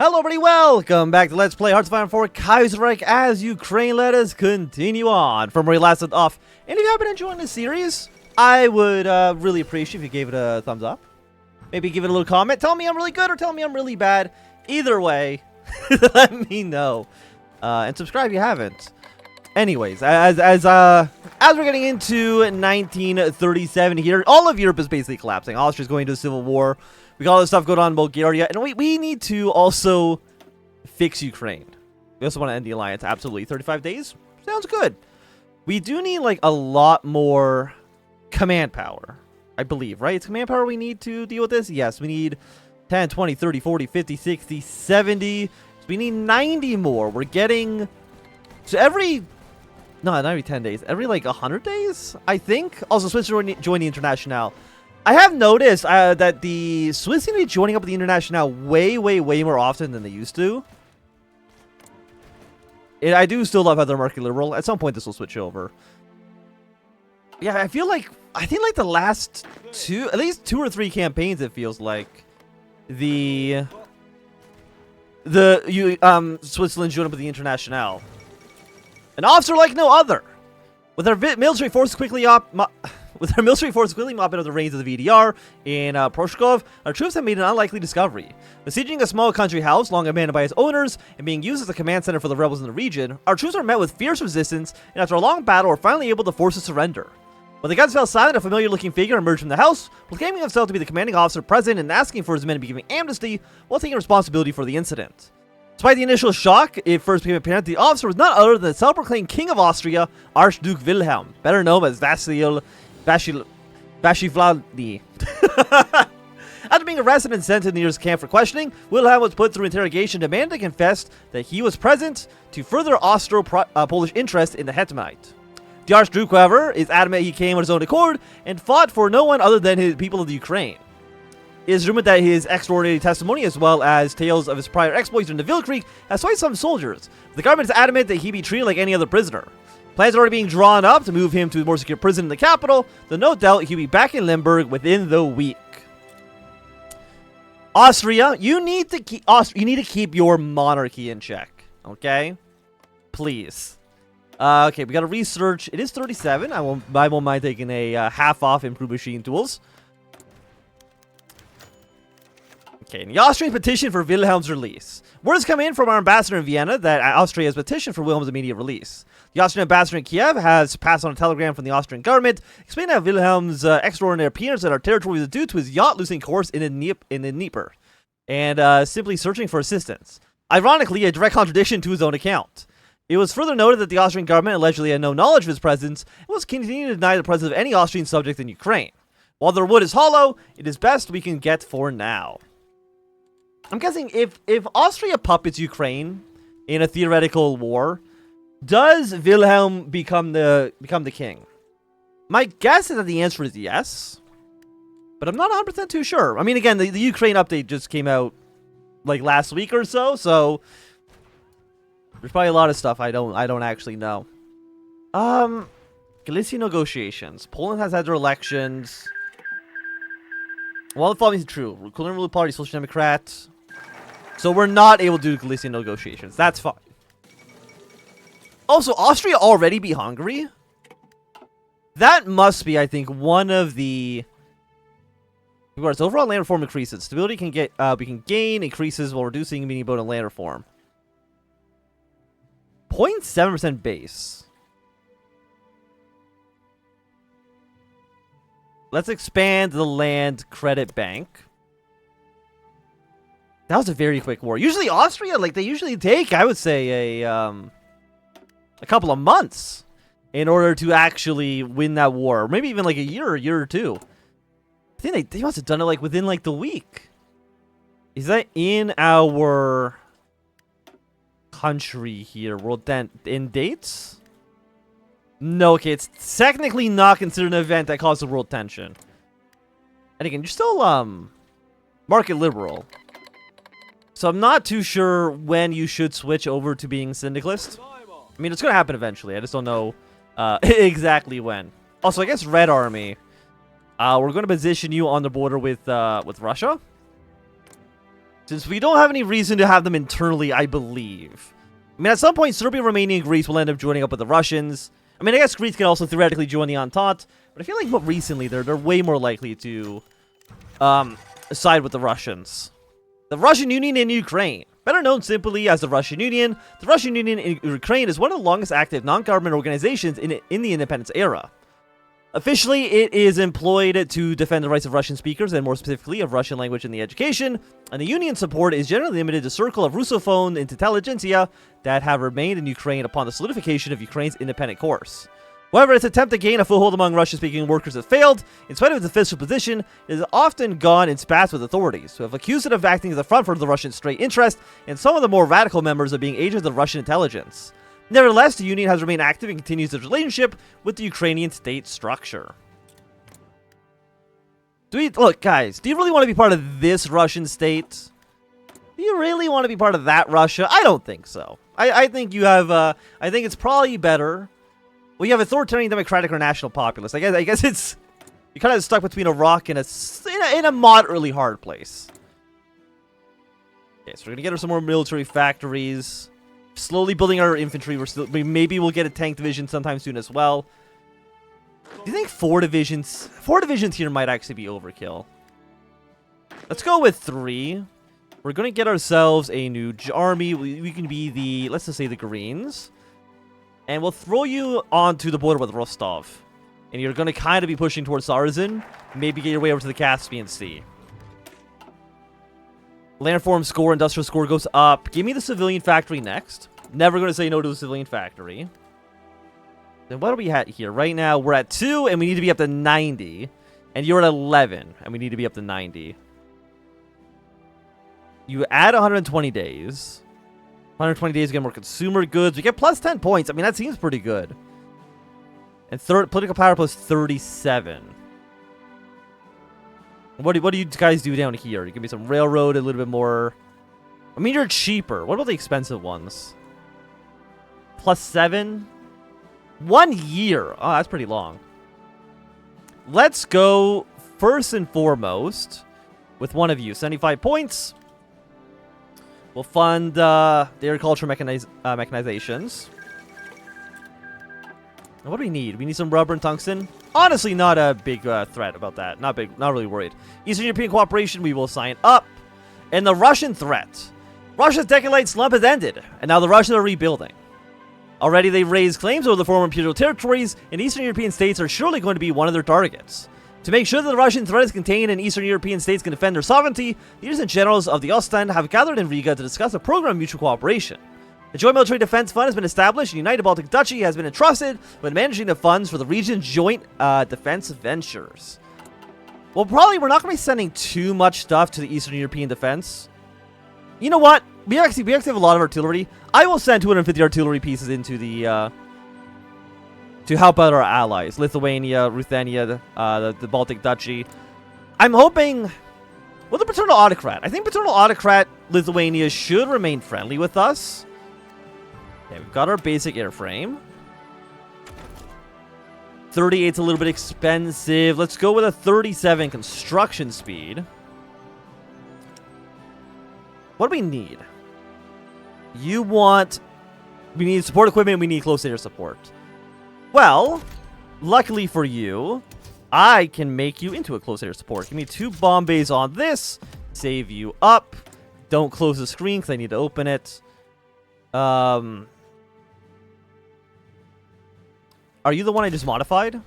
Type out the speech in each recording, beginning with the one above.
Hello everybody, welcome back to Let's Play Hearts of Iron 4 Kaiserreich as Ukraine. Let us continue on from where we last left off. And if you have been enjoying this series, I would really appreciate if you gave it a thumbs up. Maybe give it a little comment. Tell me I'm really good or tell me I'm really bad. Either way, let me know. And subscribe if you haven't. Anyways, as we're getting into 1937 here, all of Europe is basically collapsing. Austria's going into a civil war. We got all this stuff going on in Bulgaria, and we need to also fix Ukraine. We also want to end the alliance. Absolutely. 35 days? Sounds good. We do need, like, a lot more command power, I believe, right? It's command power we need to deal with this? Yes, we need 10, 20, 30, 40, 50, 60, 70. So we need 90 more. We're getting... So every... No, not every 10 days. Every, like, 100 days, I think? Also, Switzerland join the International. I have noticed that the Swiss seem to be joining up with the International way more often than they used to. And I do still love how they're market liberal. At some point, this will switch over. Yeah, I think like the last at least two or three campaigns, it feels like Switzerland joined up with the International. An officer like no other, with our military forces quickly mopping up the reins of the VDR in Proshkov, our troops have made an unlikely discovery. Besieging a small country house, long abandoned by its owners, and being used as a command center for the rebels in the region, our troops are met with fierce resistance, and after a long battle, are finally able to force a surrender. When the guns fell silent, a familiar-looking figure emerged from the house, proclaiming himself to be the commanding officer present and asking for his men to be given amnesty while taking responsibility for the incident. Despite the initial shock, it first became apparent the officer was not other than the self-proclaimed King of Austria, Archduke Wilhelm, better known as Vasil Vashivladny. After being arrested and sent to the nearest camp for questioning, Wilhelm was put through interrogation, demanding to confess that he was present to further Austro-Polish interest in the Hetmanate. The Archduke, however, is adamant he came on his own accord and fought for no one other than his people of the Ukraine. It is rumored that his extraordinary testimony, as well as tales of his prior exploits in the Neville Creek, has swayed some soldiers. The government is adamant that he be treated like any other prisoner. Plans are already being drawn up to move him to a more secure prison in the capital, though no doubt he'll be back in Limburg within the week. Austria, you need to keep your monarchy in check, okay? Please. Okay, we got to research. It is 37. I won't mind taking a half off improved machine tools. Okay, and the Austrian petition for Wilhelm's release. Word has come in from our ambassador in Vienna that Austria has petitioned for Wilhelm's immediate release. The Austrian ambassador in Kiev has passed on a telegram from the Austrian government explaining that Wilhelm's extraordinary appearance at our territory was due to his yacht losing course in the Dnieper, and simply searching for assistance. Ironically, a direct contradiction to his own account. It was further noted that the Austrian government allegedly had no knowledge of his presence and was continuing to deny the presence of any Austrian subject in Ukraine. While their wood is hollow, it is best we can get for now. I'm guessing if Austria puppets Ukraine in a theoretical war, does Wilhelm become the king? My guess is that the answer is yes, but I'm not 100% too sure. I mean, again, the Ukraine update just came out like last week or so there's probably a lot of stuff I don't actually know. Galicia negotiations. Poland has had their elections. Well, the following is true. Ruling Ruler Party, Social Democrat. So we're not able to do Galicia negotiations. That's fine. Also, Austria already beat Hungary? That must be, I think, one of the... Regards, overall land reform increases. Stability we can gain increases while reducing meaning about a land reform. 0.7% base. Let's expand the land credit bank. That was a very quick war. Usually Austria, like, they usually take, I would say, a couple of months in order to actually win that war. Or maybe even like a year or two. I think they must have done it like within like the week. Is that in our country here? World in dates? No, okay, it's technically not considered an event that caused the world tension. And again, you're still market liberal. So I'm not too sure when you should switch over to being syndicalist. I mean, it's going to happen eventually. I just don't know exactly when. Also, I guess Red Army. We're going to position you on the border with Russia. Since we don't have any reason to have them internally, I believe. I mean, at some point, Serbia, Romania, and Greece will end up joining up with the Russians. I mean, I guess Greece can also theoretically join the Entente, but I feel like more recently they're way more likely to side with the Russians. The Russian Union in Ukraine. Better known simply as the Russian Union in Ukraine is one of the longest active non-government organizations in the independence era. Officially, it is employed to defend the rights of Russian speakers, and more specifically of Russian language in the education, and the union support is generally limited to a circle of Russophone intelligentsia that have remained in Ukraine upon the solidification of Ukraine's independent course. However, its attempt to gain a foothold among Russian-speaking workers has failed. In spite of its official position, it has often gone in spats with authorities, who have accused it of acting as a front for the Russian state interest, and some of the more radical members of being agents of Russian intelligence. Nevertheless, the Union has remained active and continues its relationship with the Ukrainian state structure. Look, guys, do you really want to be part of this Russian state? Do you really want to be part of that Russia? I don't think so. I think you have, I think it's probably better. Well, you have authoritarian, democratic, or national populace. I guess it's, you're kind of stuck between a rock and in a moderately hard place. Okay, so we're gonna get her some more military factories. Slowly building our infantry. Maybe we'll get a tank division sometime soon as well. Do you think 4 divisions? 4 divisions here might actually be overkill. Let's go with 3. We're gonna get ourselves a new army. We can be the, let's just say, the Greens. And we'll throw you onto the border with Rostov. And you're going to kind of be pushing towards Sarzin. Maybe get your way over to the Caspian Sea. Landform score, industrial score goes up. Give me the civilian factory next. Never going to say no to the civilian factory. Then what are we at here? Right now, we're at 2, and we need to be up to 90. And you're at 11, and we need to be up to 90. You add 120 days. 120 days, get more consumer goods. We get plus 10 points. I mean, that seems pretty good. And political power plus 37. What do you guys do down here? You give me some railroad, a little bit more. I mean, you're cheaper. What about the expensive ones? Plus 7. 1 year. Oh, that's pretty long. Let's go first and foremost with one of you. 75 points. We'll fund the agriculture mechanizations. And what do we need? We need some rubber and tungsten. Honestly, not a big threat about that. Not really worried. Eastern European cooperation, we will sign up. And the Russian threat. Russia's decade-late slump has ended, and now the Russians are rebuilding. Already they've raised claims over the former imperial territories, and Eastern European states are surely going to be one of their targets. To make sure that the Russian threat is contained and Eastern European states can defend their sovereignty, leaders and generals of the Ostend have gathered in Riga to discuss a program of mutual cooperation. The Joint Military Defense Fund has been established, and United Baltic Duchy has been entrusted with managing the funds for the region's joint defense ventures. Well, probably we're not going to be sending too much stuff to the Eastern European defense. You know what? We actually have a lot of artillery. I will send 250 artillery pieces into the to help out our allies, Lithuania, Ruthenia, the Baltic Duchy. I'm hoping, well, the Paternal Autocrat. I think Paternal Autocrat Lithuania should remain friendly with us. Okay, we've got our basic airframe. 38's a little bit expensive. Let's go with a 37 construction speed. What do we need? We need support equipment, we need close air support. Well, luckily for you, I can make you into a close air support. Give me 2 bomb bays on this. Save you up. Don't close the screen because I need to open it. Are you the one I just modified?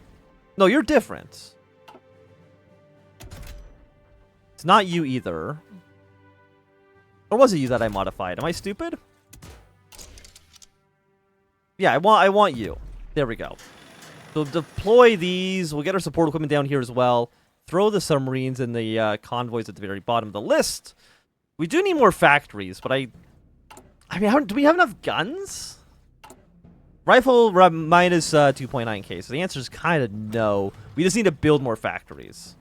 No, you're different. It's not you either. Or was it you that I modified? Am I stupid? Yeah, I want you. There we go. So deploy these. We'll get our support equipment down here as well. Throw the submarines and the convoys at the very bottom of the list. We do need more factories, but I mean, do we have enough guns? Rifle minus 2.9k. So the answer is kind of no. We just need to build more factories.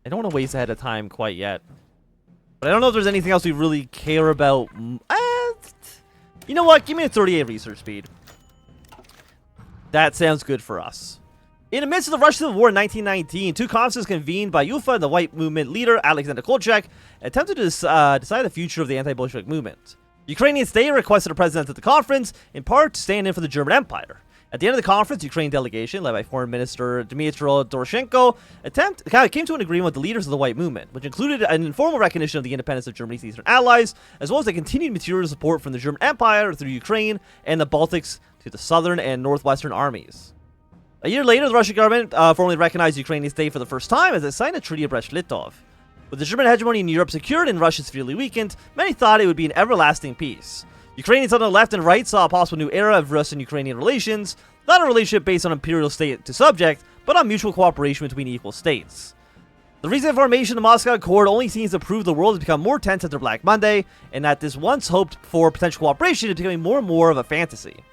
I don't want to waste ahead of time quite yet. But I don't know if there's anything else we really care about. You know what? Give me a 38 research speed. That sounds good for us. In the midst of the Russian Civil War in 1919, two conferences convened by UFA and the white movement leader Alexander Kolchak attempted to decide the future of the anti-Bolshevik movement. The Ukrainian state requested a president at the conference, in part to stand in for the German Empire. At the end of the conference, the Ukrainian delegation, led by Foreign Minister Dmytro Doroshenko, came to an agreement with the leaders of the white movement, which included an informal recognition of the independence of Germany's eastern allies, as well as a continued material support from the German Empire through Ukraine and the Baltics to the southern and northwestern armies. A year later, the Russian government formally recognized the Ukrainian state for the first time as it signed a Treaty of Brest-Litov. With the German hegemony in Europe secured and Russia severely weakened, many thought it would be an everlasting peace. Ukrainians on the left and right saw a possible new era of Russian-Ukrainian relations, not a relationship based on imperial state to subject, but on mutual cooperation between equal states. The recent formation of the Moscow Accord only seems to prove the world has become more tense after Black Monday, and that this once hoped for potential cooperation is becoming more and more of a fantasy.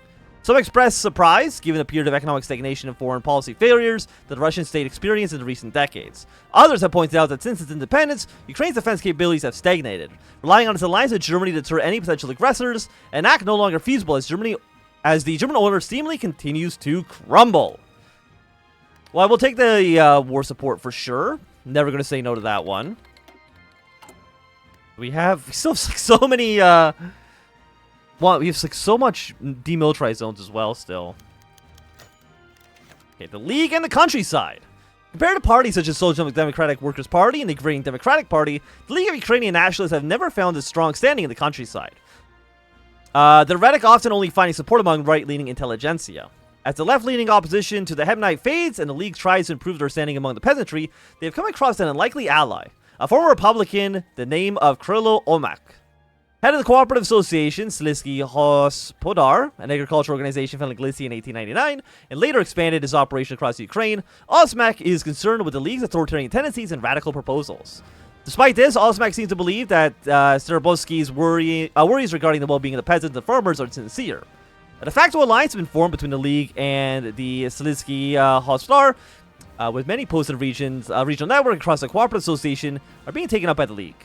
Some expressed surprise, given the period of economic stagnation and foreign policy failures that the Russian state experienced in the recent decades. Others have pointed out that since its independence, Ukraine's defense capabilities have stagnated, relying on its alliance with Germany to deter any potential aggressors, an act no longer feasible as the German order seemingly continues to crumble. Well, I will take the war support for sure. Never going to say no to that one. We still have so many... Well, we have like so much demilitarized zones as well still. Okay, the League and the countryside. Compared to parties such as Social Democratic Workers' Party and the Agrarian Democratic Party, the League of Ukrainian Nationalists have never found a strong standing in the countryside. The rhetoric often only finding support among right-leaning intelligentsia. As the left-leaning opposition to the Hebenite fades and the League tries to improve their standing among the peasantry, they have come across an unlikely ally, a former Republican, the name of Krylo Omak. Head of the Cooperative Association, Slisky Hospodar, an agricultural organization founded in Galicia in 1899, and later expanded its operation across Ukraine, Osmak is concerned with the League's authoritarian tendencies and radical proposals. Despite this, Osmak seems to believe that Starobowski's worries regarding the well-being of the peasants and farmers are sincere. A de facto alliance has been formed between the League and the Slisky Hospodar, with many posted regional network across the Cooperative Association are being taken up by the League.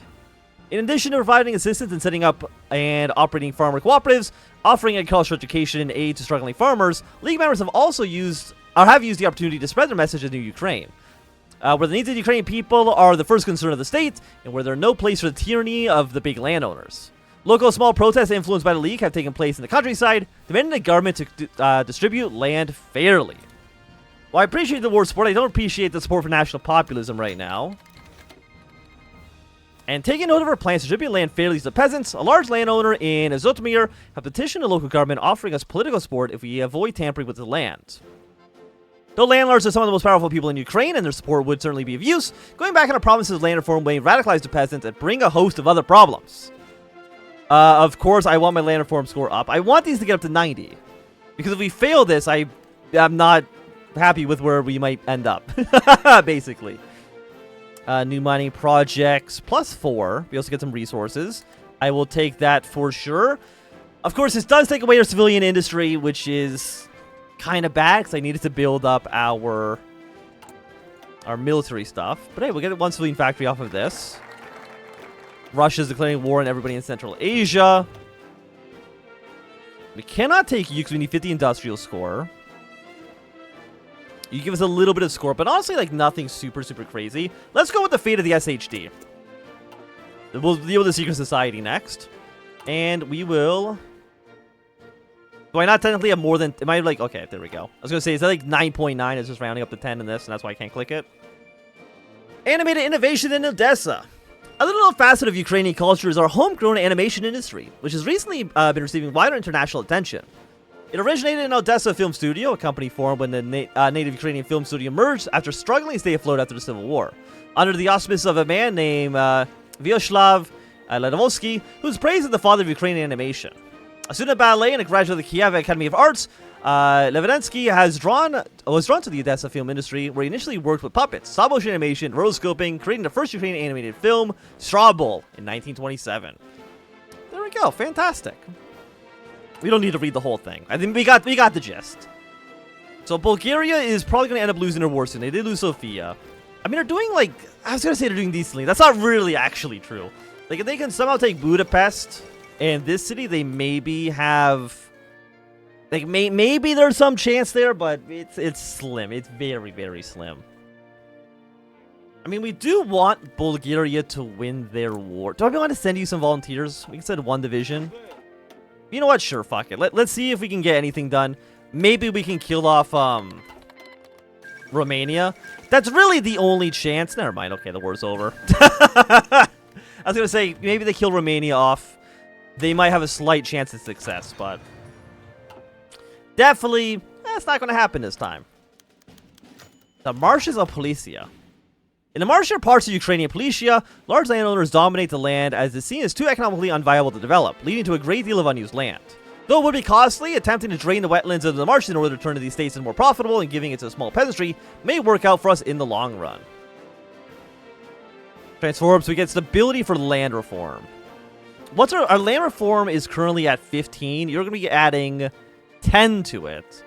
In addition to providing assistance in setting up and operating farmer cooperatives, offering agricultural education and aid to struggling farmers, League members have used the opportunity to spread their message in Ukraine, where the needs of the Ukrainian people are the first concern of the state, and where there are no place for the tyranny of the big landowners. Local small protests influenced by the League have taken place in the countryside, demanding the government to distribute land fairly. While I appreciate the war support, I don't appreciate the support for national populism right now. And taking note of our plans to distribute land fairly to the peasants, a large landowner in Zhytomyr have petitioned the local government offering us political support if we avoid tampering with the land. Though landlords are some of the most powerful people in Ukraine and their support would certainly be of use, going back on our promises of land reform may radicalize the peasants and bring a host of other problems. Of course, I want my land reform score up. I want these to get up to 90. Because if we fail this, I'm not happy with where we might end up, basically. New mining projects, +4. We also get some resources. I will take that for sure. Of course, this does take away our civilian industry, which is kind of bad, because I needed to build up our military stuff. But hey, we'll get one civilian factory off of this. Russia's declaring war on everybody in Central Asia. We cannot take you because we need 50 industrial score. You give us a little bit of score, but honestly, like, nothing super, super crazy. Let's go with the fate of the SHD. We'll deal with the Secret Society next. And we will... Do I not technically have more than... Am I like... Okay, there we go. I was going to say, is that like 9.9? It's just rounding up to 10 in this, and that's why I can't click it. Animated innovation in Odessa. A little facet of Ukrainian culture is our homegrown animation industry, which has recently been receiving wider international attention. It originated in Odessa Film Studio, a company formed when the native Ukrainian film studio merged after struggling to stay afloat after the Civil War, under the auspices of a man named Vyacheslav Ledovsky, who is praised as the father of Ukrainian animation. A student of ballet and a graduate of the Kiev Academy of Arts, Levinensky was drawn to the Odessa film industry, where he initially worked with puppets, stop-motion animation, rotoscoping, creating the first Ukrainian animated film, Straw Bull, in 1927. There we go, fantastic. We don't need to read the whole thing. I think we got the gist. So Bulgaria is probably going to end up losing their war soon. They did lose Sofia. I mean, they're doing, like... I was going to say they're doing decently. That's not really actually true. Like, if they can somehow take Budapest and this city, they maybe have Like, maybe there's some chance there, but it's slim. It's very, very slim. I mean, we do want Bulgaria to win their war. Do I want to send you some volunteers? We can send one division. You know what? Sure, fuck it. Let's see if we can get anything done. Maybe we can kill off Romania. That's really the only chance. Never mind. Okay, the war's over. I was going to say, maybe they kill Romania off. They might have a slight chance of success, but... definitely, that's not going to happen this time. The marshes of Policia. In the marshier parts of Ukrainian Policia, large landowners dominate the land as the scene is too economically unviable to develop, leading to a great deal of unused land. Though it would be costly, attempting to drain the wetlands of the marshes in order to turn to these states is more profitable, and giving it to a small peasantry may work out for us in the long run. Transform, so we get stability for land reform. What's our land reform is currently at 15. You're going to be adding 10 to it.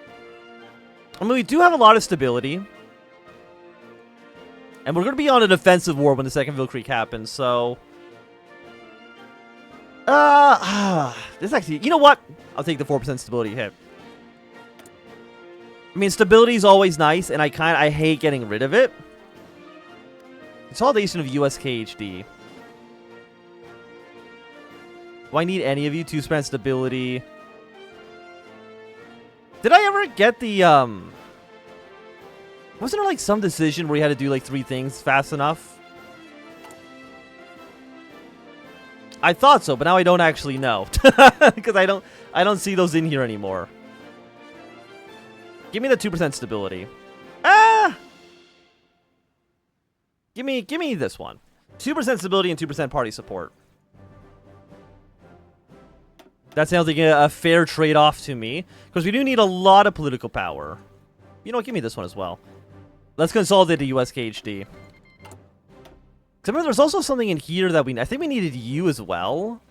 I mean, we do have a lot of stability. And we're going to be on a defensive war when the Second Wilkrieg happens, so... this actually... You know what? I'll take the 4% stability hit. I mean, stability is always nice, and I hate getting rid of it. Consolidation of US KHD. Do I need any of you to spend stability? Did I ever get the, wasn't there, like, some decision where you had to do, like, 3 things fast enough? I thought so, but now I don't actually know. Because I don't see those in here anymore. Give me the 2% stability. Ah! Give me this one. 2% stability and 2% party support. That sounds like a fair trade-off to me. Because we do need a lot of political power. You know what? Give me this one as well. Let's consolidate the US KHD. Remember, there's also something in here that I think we needed you as well.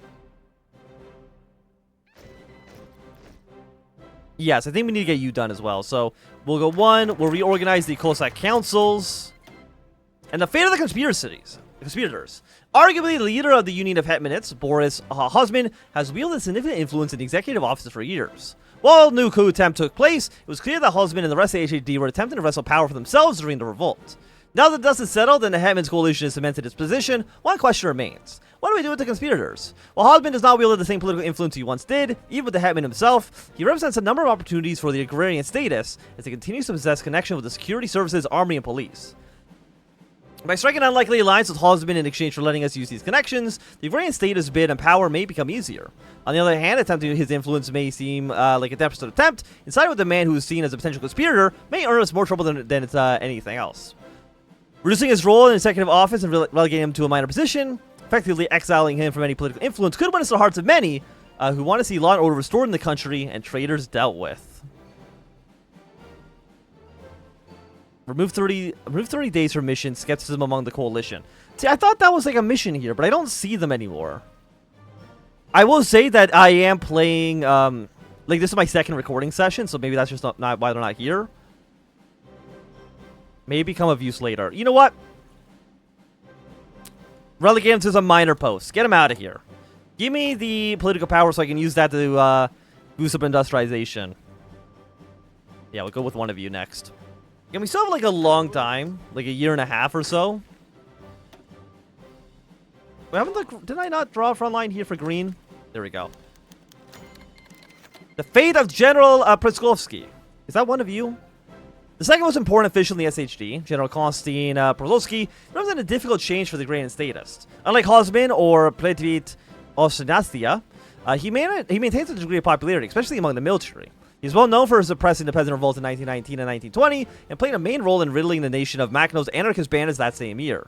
Yes, I think we need to get you done as well. So, we'll go 1. We'll reorganize the Cossack councils. And the fate of the conspirators. Arguably, the leader of the Union of Hetmanids, Boris Husman, has wielded significant influence in the executive office for years. While no coup attempt took place, it was clear that Husman and the rest of the HHD were attempting to wrestle power for themselves during the revolt. Now that the dust is settled and the Hetman's coalition has cemented its position, one question remains. What do we do with the conspirators? While Husman does not wield the same political influence he once did, even with the Hetman himself, he represents a number of opportunities for the Agrarian status as he continues to possess connection with the security services, army, and police. By striking an unlikely alliance with Husband in exchange for letting us use these connections, the Agrarian status bid and power may become easier. On the other hand, attempting his influence may seem like a desperate attempt, and siding with the man who is seen as a potential conspirator may earn us more trouble than it's anything else. Reducing his role in executive office and relegating him to a minor position, effectively exiling him from any political influence, could win us the hearts of many who want to see law and order restored in the country and traitors dealt with. Remove 30 days for mission, skepticism among the coalition. See, I thought that was like a mission here, but I don't see them anymore. I will say that I am playing, like this is my second recording session, so maybe that's just not why they're not here. May become of use later. You know what? Relegate him to some minor posts. Get him out of here. Give me the political power so I can use that to boost up industrialization. Yeah, we'll go with one of you next. And we still have like a long time, like a year and a half or so. Did I not draw a front line here for green? There we go. The fate of General Praskovsky. Is that one of you? The second most important official in the SHD, General Konstantin Prozovsky, represents a difficult change for the Agrarian status. Unlike Hosman or Pletvit Osnastia, he maintains a degree of popularity, especially among the military. He's well known for suppressing the peasant revolt in 1919 and 1920, and playing a main role in riddling the nation of Makhno's anarchist bandits that same year.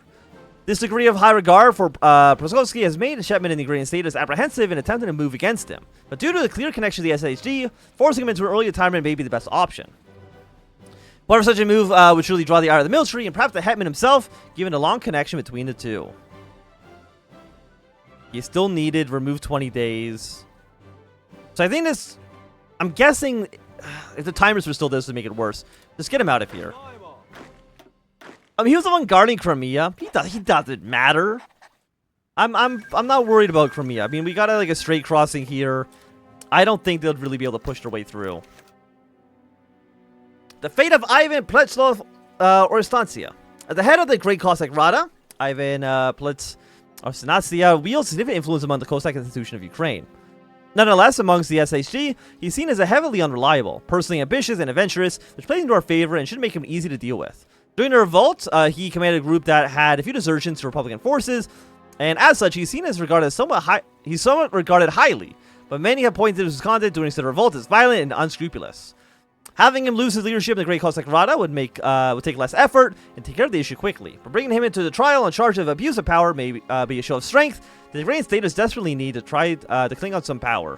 This degree of high regard for Praskovsky has made Shetman in the Agrarian status apprehensive in attempting to move against him, but due to the clear connection to the SHD, forcing him into an early retirement may be the best option. However, such a move would surely draw the ire of the military, and perhaps the Hetman himself, given a long connection between the two. He still needed, remove 20 days. So I think this... I'm guessing if the timers were still this would make it worse. Just get him out of here. I mean, he was the one guarding Crimea. He doesn't matter. I'm not worried about Crimea. I mean, we got like a straight crossing here. I don't think they'll really be able to push their way through. The fate of Ivan Pletlov Orstancia. At the head of the Great Cossack Rada, Ivan Orstancia wields significant influence among the Cossack institution of Ukraine. Nonetheless, amongst the SHG, he's seen as a heavily unreliable, personally ambitious and adventurous, which plays into our favor and should make him easy to deal with. During the revolt, he commanded a group that had a few desertions to Republican forces, and as such, he's seen as regarded somewhat regarded highly, but many have pointed to his conduct during the revolt as violent and unscrupulous. Having him lose his leadership in the Great Cossack Rada would take less effort and take care of the issue quickly. But bringing him into the trial on charge of abuse of power may be a show of strength. The Agrarian status desperately need to try to cling on some power.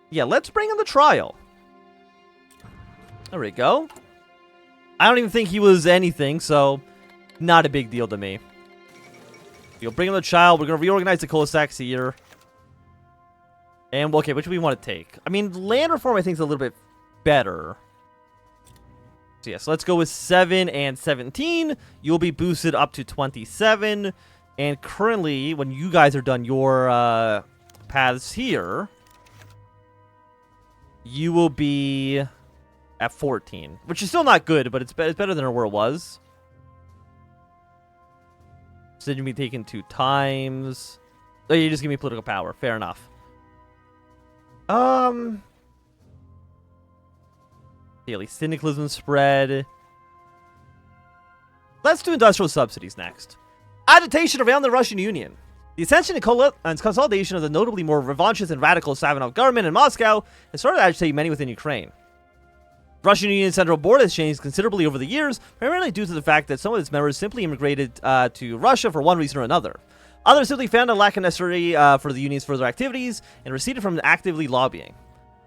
Yeah, let's bring in the trial. There we go. I don't even think he was anything, so not a big deal to me. You'll bring in the child. We're going to reorganize the Cossacks here. And, okay, which do we want to take? I mean, land reform I think is a little bit better. So, yes, let's go with 7 and 17. You'll be boosted up to 27. And currently, when you guys are done your paths here, you will be at 14. Which is still not good, but it's better than where it was. So then you'll be taken 2 times. Oh, you just give me political power. Fair enough. Daily syndicalism spread. Let's do industrial subsidies next. Agitation around the Russian Union. The ascension and consolidation of the notably more revanchist and radical Savinov government in Moscow has started to agitate many within Ukraine. The Russian Union's central board has changed considerably over the years, primarily due to the fact that some of its members simply immigrated to Russia for one reason or another. Others simply found a lack of necessary for the union's further activities and receded from actively lobbying.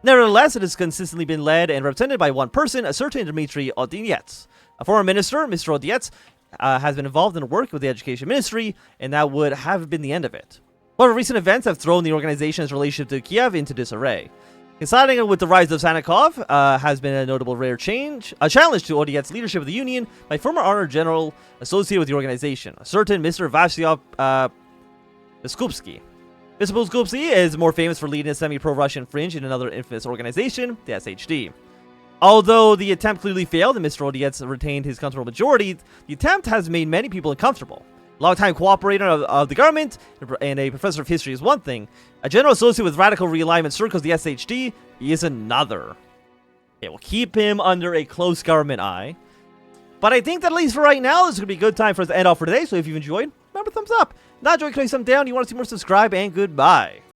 Nevertheless, it has consistently been led and represented by one person, a certain Dmitry Odinets. A former minister, Mr. Odinets, has been involved in work with the education ministry, and that would have been the end of it. However, recent events have thrown the organization's relationship to Kiev into disarray. Coinciding with the rise of Sannikov has been a notable challenge to Odinets' leadership of the union by former honored general associated with the organization, a certain Mr. Vasyov Biskupsky. Mr. Biskupsky is more famous for leading a semi-pro-Russian fringe in another infamous organization, the SHD. Although the attempt clearly failed and Mr. Odinets retained his comfortable majority, the attempt has made many people uncomfortable. A long-time cooperator of the government and a professor of history is one thing. A general associate with radical realignment circles, the SHD, is another. It will keep him under a close government eye. But I think that at least for right now, this is going to be a good time for us to end off for today. So if you've enjoyed, remember thumbs up. Not enjoying, click thumbs down. You want to see more, subscribe, and goodbye.